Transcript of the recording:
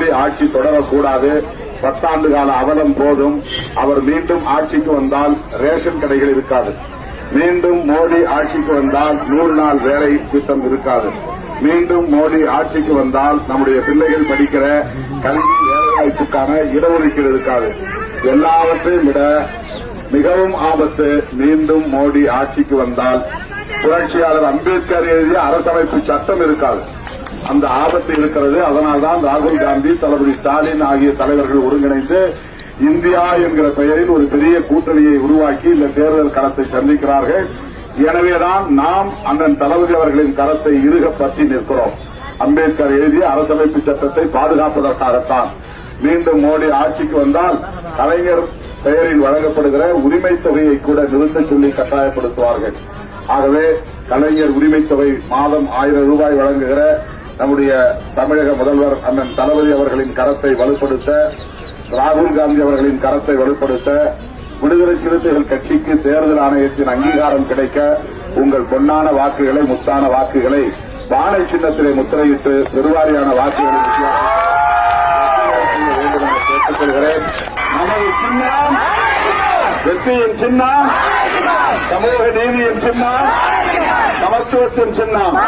மோடி ஆட்சி தொடரக்கூடாது, 10 ஆண்டு கால அவலம் போதும், அவர் மீண்டும் ஆட்சிக்கு வந்தால் ரேஷன் கடைகள் இருக்காது, மீண்டும் மோடி ஆட்சிக்கு வந்தால் 100 நாள் வேலை திட்டம் இருக்காது, மீண்டும் மோடி ஆட்சிக்கு வந்தால் நம்முடைய பிள்ளைகள் படிக்கிற கல்வி வேலைவாய்ப்புக்கான இடஒதுக்கீடு இருக்காது. எல்லாவற்றையும் விட மிகவும் ஆபத்து, மீண்டும் மோடி ஆட்சிக்கு வந்தால் புரட்சியாளர் அம்பேத்கர் எழுதிய அரசமைப்பு சட்டம் இருக்காது. அந்த ஆபத்து இருக்கிறது. அதனால்தான் ராகுல் காந்தி, தளபதி ஸ்டாலின் ஆகிய தலைவர்கள் ஒருங்கிணைந்து இந்தியா என்கிற பெயரில் ஒரு பெரிய கூட்டணியை உருவாக்கி இந்த தேர்தல் களத்தை சந்திக்கிறார்கள். எனவேதான் நாம் அண்ணன் தளபதி அவர்களின் கரத்தை இறுக பற்றி நிற்கிறோம். அம்பேத்கர் எழுதிய அரசமைப்பு சட்டத்தை பாதுகாப்பதற்காகத்தான். மீண்டும் மோடி ஆட்சிக்கு வந்தால் கலைஞர் பெயரில் வழங்கப்படுகிற உரிமை தொகையை கூட நிறுத்த சொல்லி கட்டாயப்படுத்துவார்கள். ஆகவே கலைஞர் உரிமை தொகை மாதம் 1000 ரூபாய் வழங்குகிற நம்முடைய தமிழக முதல்வர் அண்ணன் தளபதி அவர்களின் கரத்தை வலுப்படுத்த, ராகுல் காந்தி அவர்களின் கரத்தை வலுப்படுத்த, விடுதலை சிறுத்தைகள் கட்சிக்கு தேர்தல் ஆணையத்தின் அங்கீகாரம் கிடைக்க உங்கள் பொன்னான வாக்குகளை, முத்தான வாக்குகளை பானை சின்னத்திலே முத்திரையிட்டு பெருவாரியான வாக்குகளை வேண்டும் என கேட்டுக்கொள்கிறேன். நமது சின்னம் வெற்றியின் சின்னம், சமூக நீதியின் சின்னம், சமத்துவத்தின் சின்னம்.